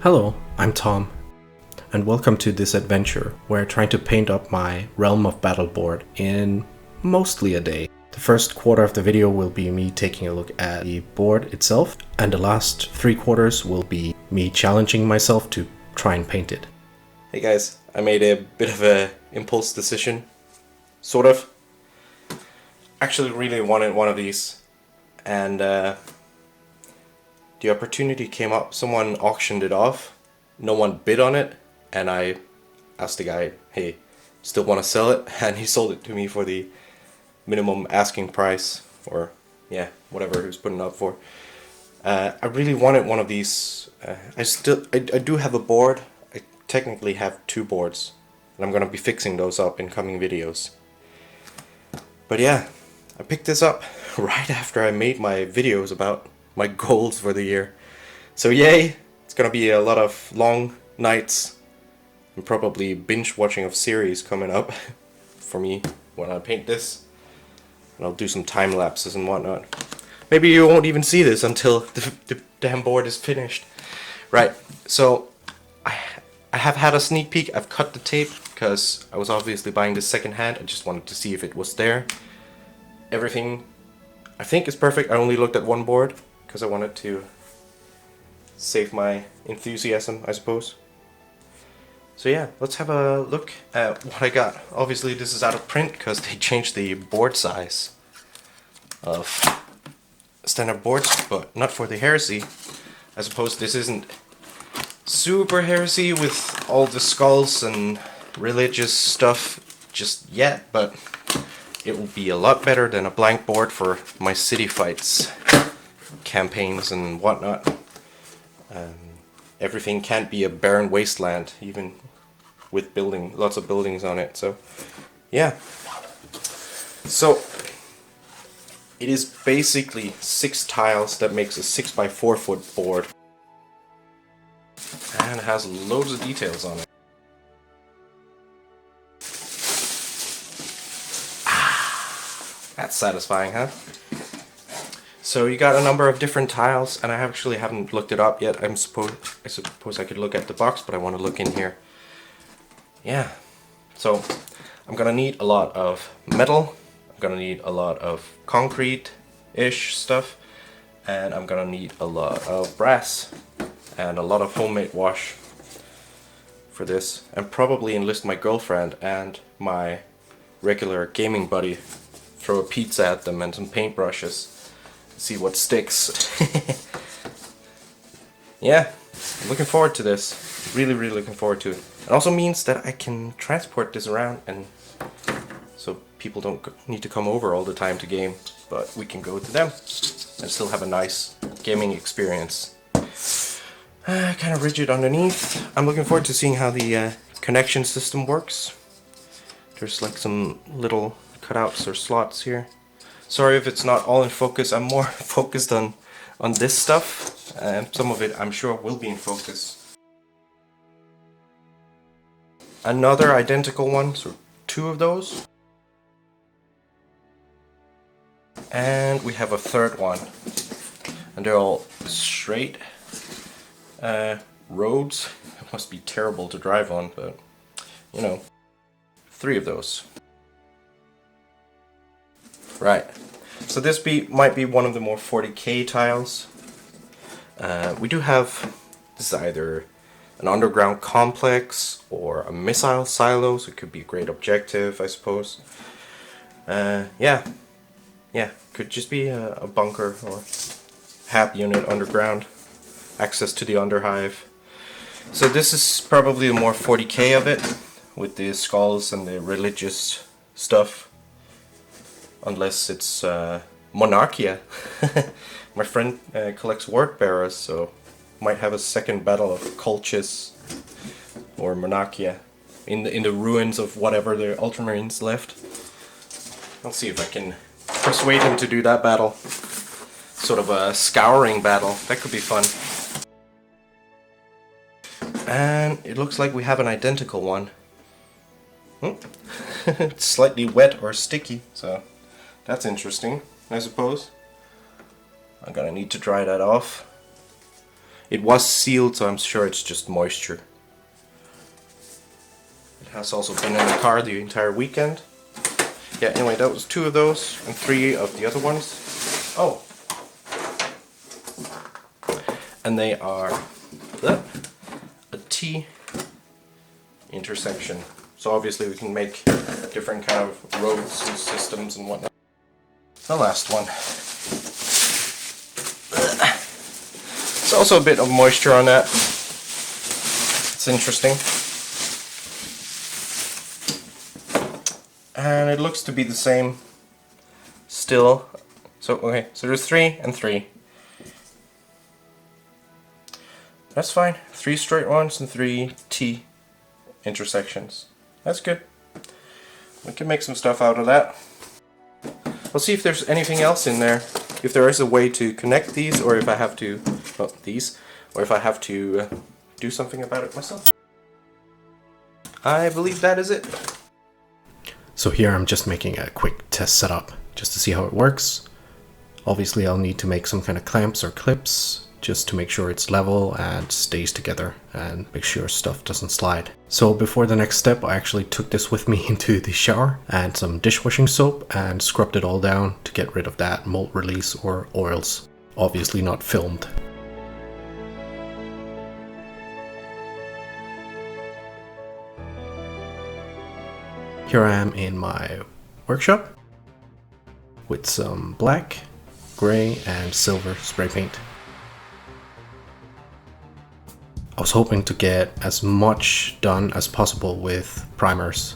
Hello, I'm Tom, and welcome to this adventure where I'm trying to paint up my Realm of Battle board in mostly a day. The first quarter of the video will be me taking a look at the board itself, and the last 3/4 will be me challenging myself to try and paint it. Hey guys, I made a bit of a impulse decision, sort of. Actually really wanted one of these, and the opportunity came up. Someone auctioned it off, no one bid on it, and I asked the guy, hey, still want to sell it? And he sold it to me for the minimum asking price, or yeah, whatever he was putting it up for. I really wanted one of these. I do have a board. I technically have 2 boards, and I'm gonna be fixing those up in coming videos. But yeah, I picked this up right after I made my videos about my goals for the year. So yay, it's gonna be a lot of long nights and probably binge watching of series coming up for me when I paint this. And I'll do some time lapses and whatnot. Maybe you won't even see this until the damn board is finished. Right, so I have had a sneak peek. I've cut the tape because I was obviously buying this second hand. I just wanted to see if it was there. Everything I think is perfect. I only looked at one board because I wanted to save my enthusiasm, I suppose. So yeah, let's have a look at what I got. Obviously this is out of print because they changed the board size of standard boards, but not for the heresy. I suppose this isn't super heresy with all the skulls and religious stuff just yet, but it will be a lot better than a blank board for my city fights campaigns and whatnot. Everything can't be a barren wasteland, even with lots of buildings on it. So yeah, so it is basically 6 tiles that makes a 6x4 foot board, and it has loads of details on it. That's satisfying, huh? So you got a number of different tiles, and I actually haven't looked it up yet. I suppose I could look at the box, but I want to look in here. Yeah. So I'm gonna need a lot of metal. I'm gonna need a lot of concrete-ish stuff, and I'm gonna need a lot of brass and a lot of homemade wash for this, and probably enlist my girlfriend and my regular gaming buddy. Throw a pizza at them and some paintbrushes. See what sticks. Yeah, I'm looking forward to this. Really looking forward to it. It also means that I can transport this around, and so people don't need to come over all the time to game, but we can go to them and still have a nice gaming experience. Kind of rigid underneath. I'm looking forward to seeing how the connection system works. There's like some little cutouts or slots here. Sorry if it's not all in focus. I'm more focused on this stuff, and some of it I'm sure will be in focus. Another identical one, so 2 of those. And we have a third one, and they're all straight roads. It must be terrible to drive on, but you know, 3 of those. Right, so this might be one of the more 40K tiles. We do have, this is either an underground complex or a missile silo, so it could be a great objective, I suppose. Yeah, could just be a bunker or HAP unit underground, access to the underhive. So this is probably the more 40K of it, with the skulls and the religious stuff. Unless it's Monarchia. My friend collects word bearers, so might have a second battle of Colchis or Monarchia in the ruins of whatever the Ultramarines left. I'll see if I can persuade him to do that battle. Sort of a scouring battle. That could be fun. And it looks like we have an identical one. It's slightly wet or sticky, so that's interesting, I suppose. I'm gonna need to dry that off. It was sealed, so I'm sure it's just moisture. It has also been in the car the entire weekend. Yeah, anyway, that was 2 of those and 3 of the other ones. Oh! And they are a T intersection. So obviously we can make different kind of roads and systems and whatnot. The last one. There's also a bit of moisture on that. It's interesting. And it looks to be the same still. So okay, so there's 3 and 3. That's fine. 3 straight ones and 3 T intersections. That's good. We can make some stuff out of that. We'll see if there's anything else in there. If there is a way to connect these, or if I have to, well, or if I have to do something about it myself. I believe that is it. So here I'm just making a quick test setup just to see how it works. Obviously I'll need to make some kind of clamps or clips just to make sure it's level and stays together and make sure stuff doesn't slide. So before the next step, I actually took this with me into the shower and some dishwashing soap and scrubbed it all down to get rid of that mold release or oils. Obviously not filmed. Here I am in my workshop with some black, gray and silver spray paint. I was hoping to get as much done as possible with primers.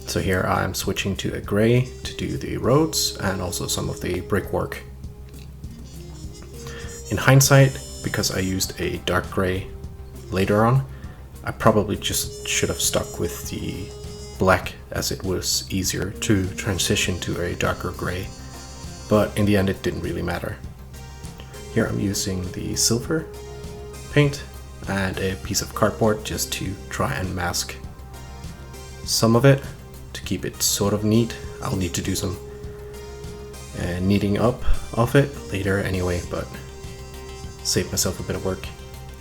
So here I'm switching to a gray to do the roads and also some of the brickwork. In hindsight, because I used a dark gray later on, I probably just should have stuck with the black as it was easier to transition to a darker gray. But in the end it didn't really matter. Here I'm using the silver paint and a piece of cardboard just to try and mask some of it. To keep it sort of neat, I'll need to do some kneading up of it later anyway, but save myself a bit of work.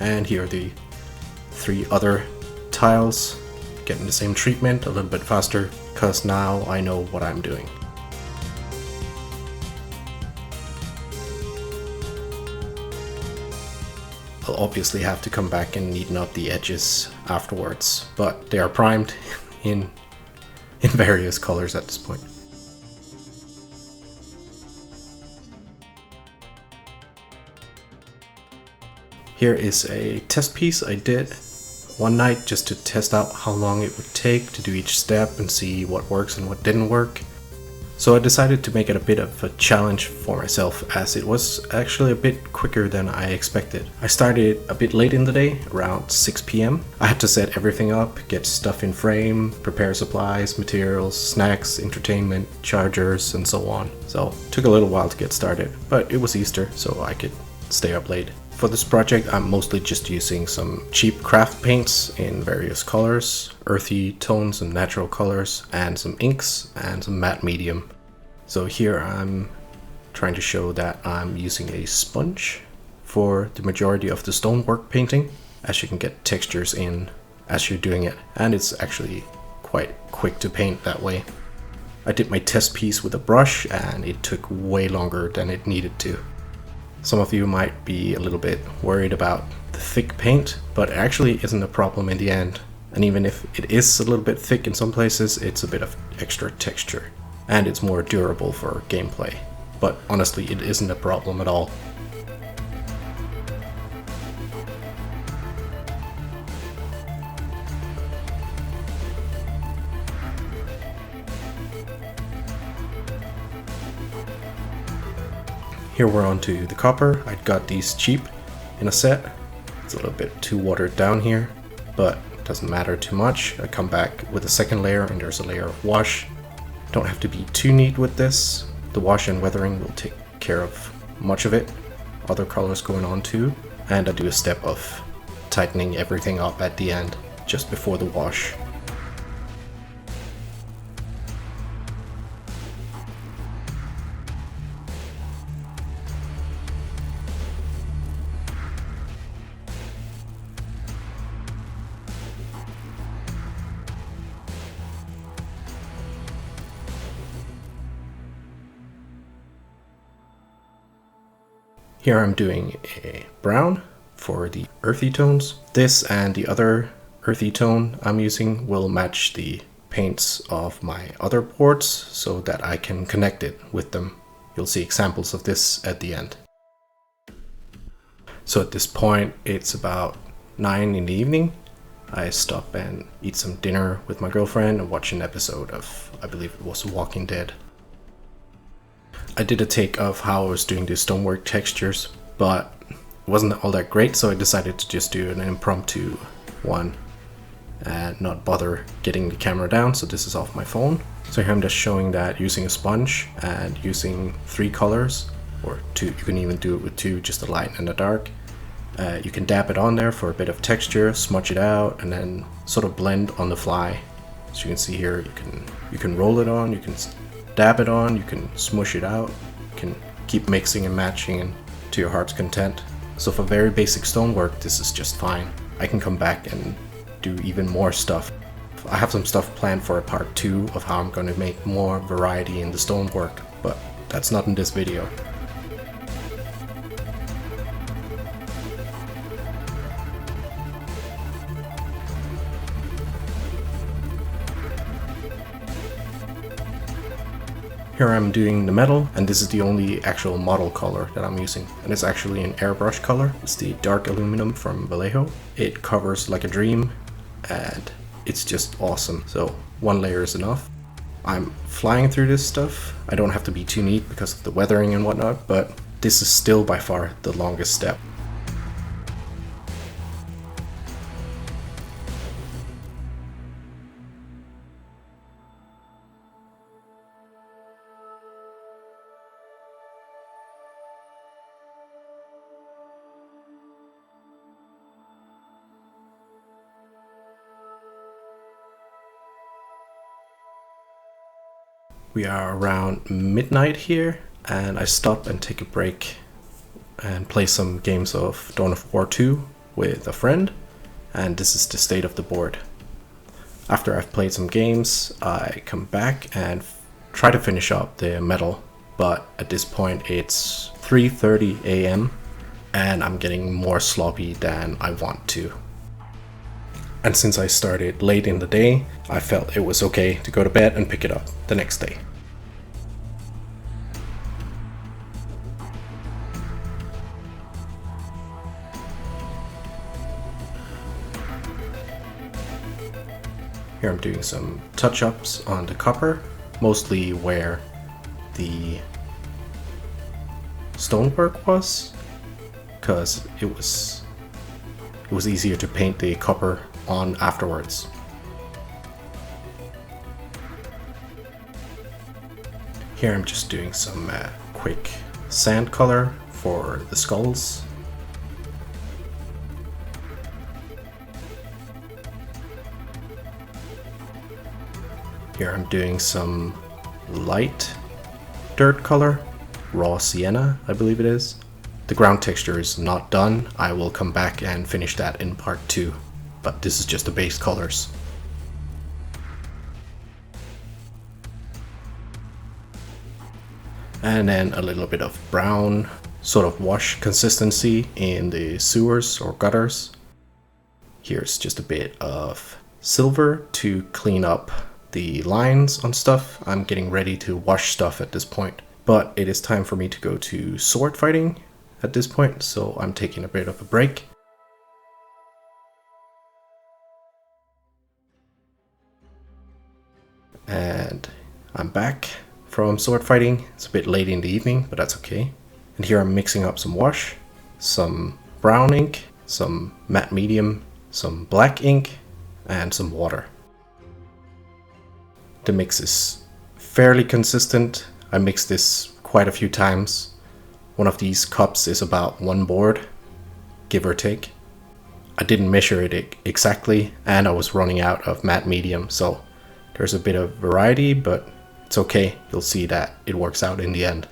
And here are the 3 other tiles, getting the same treatment a little bit faster, because now I know what I'm doing. I'll obviously have to come back and neaten up the edges afterwards, but they are primed in various colors at this point. Here is a test piece I did one night just to test out how long it would take to do each step and see what works and what didn't work. So I decided to make it a bit of a challenge for myself, as it was actually a bit quicker than I expected. I started a bit late in the day, around 6 PM. I had to set everything up, get stuff in frame, prepare supplies, materials, snacks, entertainment, chargers, and so on. So it took a little while to get started, but it was Easter, so I could stay up late. For this project, I'm mostly just using some cheap craft paints in various colors, earthy tones and natural colors, and some inks and some matte medium. So here I'm trying to show that I'm using a sponge for the majority of the stonework painting, as you can get textures in as you're doing it, and it's actually quite quick to paint that way. I did my test piece with a brush and it took way longer than it needed to. Some of you might be a little bit worried about the thick paint, but it actually isn't a problem in the end. And even if it is a little bit thick in some places, it's a bit of extra texture. And it's more durable for gameplay. But honestly, it isn't a problem at all. Here we're on to the copper. I got these cheap in a set. It's a little bit too watered down here, but doesn't matter too much. I come back with a second layer and there's a layer of wash. Don't have to be too neat with this. The wash and weathering will take care of much of it. Other colors going on too. And I do a step of tightening everything up at the end, just before the wash. Here I'm doing a brown for the earthy tones. This and the other earthy tone I'm using will match the paints of my other boards so that I can connect it with them. You'll see examples of this at the end. So at this point it's about 9 in the evening. I stop and eat some dinner with my girlfriend and watch an episode of, I believe it was Walking Dead. I did a take of how I was doing the stonework textures, but it wasn't all that great, so I decided to just do an impromptu one and not bother getting the camera down, so this is off my phone. So here I'm just showing that using a sponge and using 3 colors, or 2, you can even do it with 2, just a light and a dark. You can dab it on there for a bit of texture, smudge it out, and then sort of blend on the fly. As you can see here, you can roll it on, you can dab it on, you can smush it out, you can keep mixing and matching and to your heart's content. So for very basic stonework, this is just fine. I can come back and do even more stuff. I have some stuff planned for a part 2 of how I'm going to make more variety in the stonework, but that's not in this video. Here I'm doing the metal, and this is the only actual model color that I'm using, and it's actually an airbrush color. It's the dark aluminum from Vallejo. It covers like a dream, and it's just awesome. So 1 layer is enough. I'm flying through this stuff. I don't have to be too neat because of the weathering and whatnot, but this is still by far the longest step. We are around midnight here, and I stop and take a break and play some games of Dawn of War 2 with a friend, and this is the state of the board. After I've played some games, I come back and try to finish up the metal, but at this point it's 3:30 a.m. and I'm getting more sloppy than I want to. And since I started late in the day, I felt it was okay to go to bed and pick it up the next day. Here I'm doing some touch-ups on the copper, mostly where the stonework was, because it was easier to paint the copper on afterwards. Here I'm just doing some quick sand color for the skulls. Here I'm doing some light dirt color, raw sienna, I believe it is. The ground texture is not done. I will come back and finish that in part 2, but this is just the base colors. And then a little bit of brown, sort of wash consistency in the sewers or gutters. Here's just a bit of silver to clean up the lines on stuff. I'm getting ready to wash stuff at this point, but it is time for me to go to sword fighting at this point, so I'm taking a bit of a break. And I'm back from sword fighting. It's a bit late in the evening, but that's okay. And here I'm mixing up some wash, some brown ink, some matte medium, some black ink, and some water. The mix is fairly consistent. I mixed this quite a few times. One of these cups is about 1 board, give or take. I didn't measure it exactly, and I was running out of matte medium, so there's a bit of variety, but it's okay. You'll see that it works out in the end.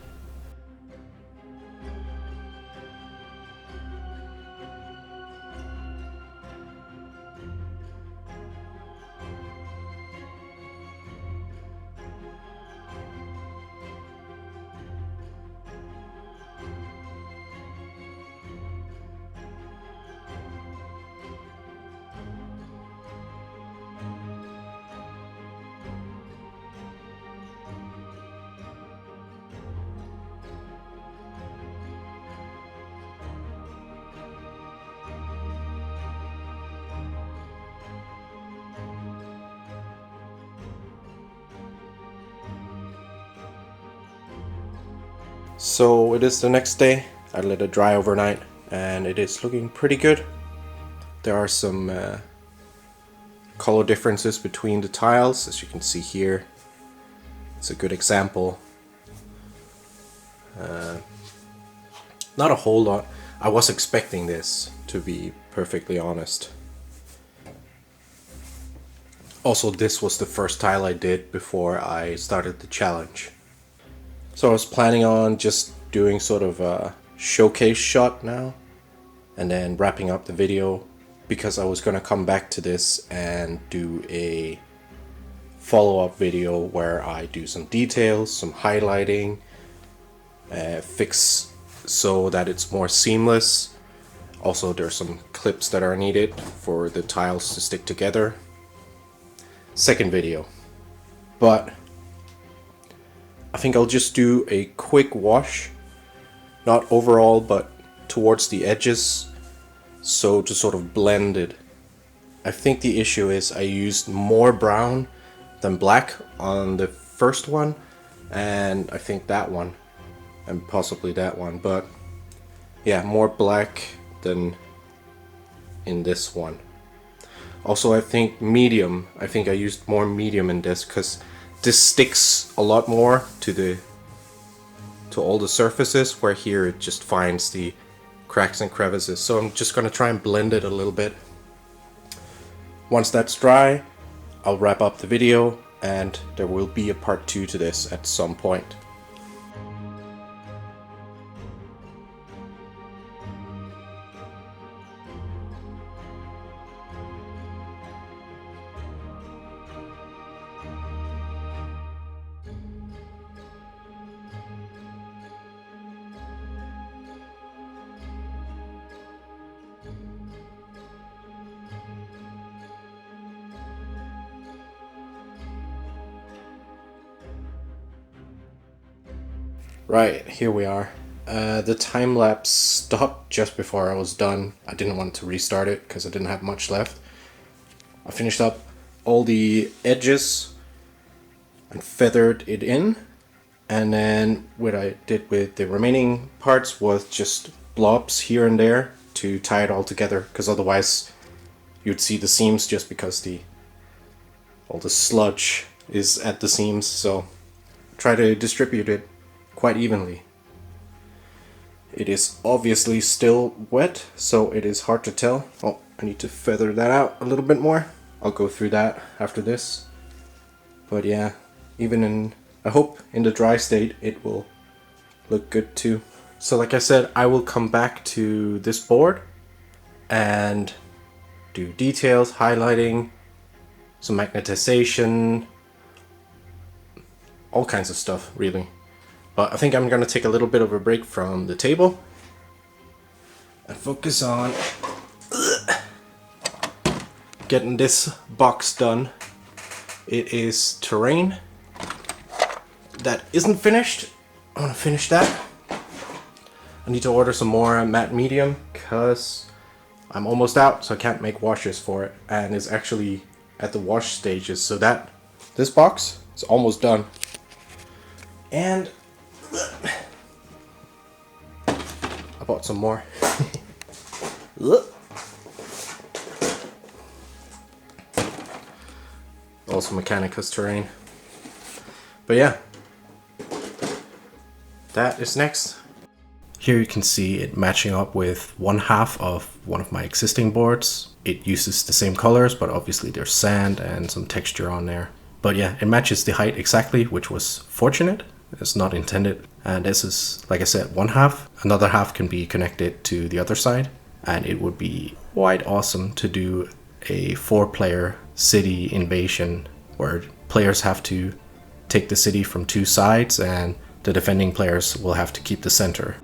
So it is the next day. I let it dry overnight and it is looking pretty good. There are some color differences between the tiles, as you can see here. It's a good example. Not a whole lot. I was expecting this, to be perfectly honest. Also, this was the first tile I did before I started the challenge. So I was planning on just doing sort of a showcase shot now and then wrapping up the video, because I was going to come back to this and do a follow-up video where I do some details, some highlighting, fix so that it's more seamless. Also, there's some clips that are needed for the tiles to stick together. Second video. But I think I'll just do a quick wash, not overall, but towards the edges, so to sort of blend it. I think the issue is I used more brown than black on the first one, and I think that one, and possibly that one, but yeah, more black than in this one. Also, I think medium, I used more medium in this, because this sticks a lot more to all the surfaces, where here it just finds the cracks and crevices. So I'm just going to try and blend it a little bit. Once that's dry, I'll wrap up the video, and there will be a part 2 to this at some point. Right, here we are. The time lapse stopped just before I was done. I didn't want to restart it because I didn't have much left. I finished up all the edges and feathered it in, and then what I did with the remaining parts was just blobs here and there to tie it all together, because otherwise you'd see the seams just because all the sludge is at the seams. So try to distribute it quite evenly. It is obviously still wet, so it is hard to tell. Oh, I need to feather that out a little bit more. I'll go through that after this. But yeah, I hope in the dry state it will look good too. So like I said, I will come back to this board and do details, highlighting, some magnetization, all kinds of stuff really. But I think I'm going to take a little bit of a break from the table and focus on getting this box done. It is terrain that isn't finished. I want to finish that. I need to order some more matte medium because I'm almost out, so I can't make washes for it. And it's actually at the wash stages, so this box is almost done. And I bought some more. Also Mechanicus terrain. But yeah, that is next. Here you can see it matching up with one half of one of my existing boards. It uses the same colors, but obviously there's sand and some texture on there. But yeah, it matches the height exactly, which was fortunate. It's not intended. And this is, like I said, one half. Another half can be connected to the other side. And it would be quite awesome to do a 4-player city invasion where players have to take the city from 2 sides and the defending players will have to keep the center.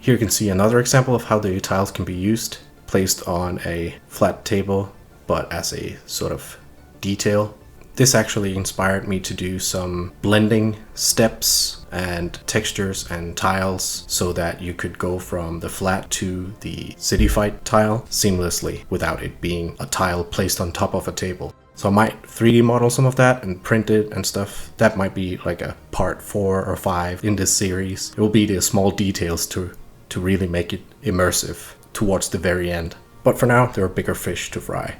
Here you can see another example of how the tiles can be used, placed on a flat table, but as a sort of detail. This actually inspired me to do some blending steps and textures and tiles so that you could go from the flat to the city fight tile seamlessly without it being a tile placed on top of a table. So I might 3D model some of that and print it and stuff. That might be like a part 4 or 5 in this series. It will be the small details to really make it immersive towards the very end. But for now, there are bigger fish to fry.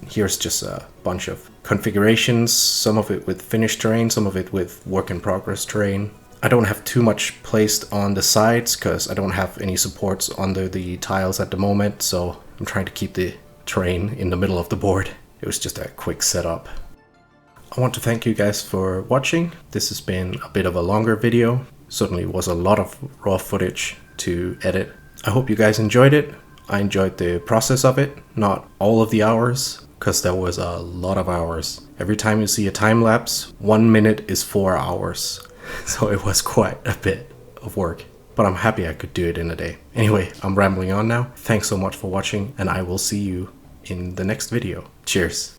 Here's just a bunch of configurations, some of it with finished terrain, some of it with work in progress terrain. I don't have too much placed on the sides because I don't have any supports under the tiles at the moment, so I'm trying to keep the terrain in the middle of the board. It was just a quick setup. I want to thank you guys for watching. This has been a bit of a longer video. Certainly was a lot of raw footage to edit. I hope you guys enjoyed it. I enjoyed the process of it, not all of the hours, because there was a lot of hours. Every time you see a time lapse, 1 minute is 4 hours. So it was quite a bit of work, but I'm happy I could do it in a day. Anyway, I'm rambling on now. Thanks so much for watching, and I will see you in the next video. Cheers.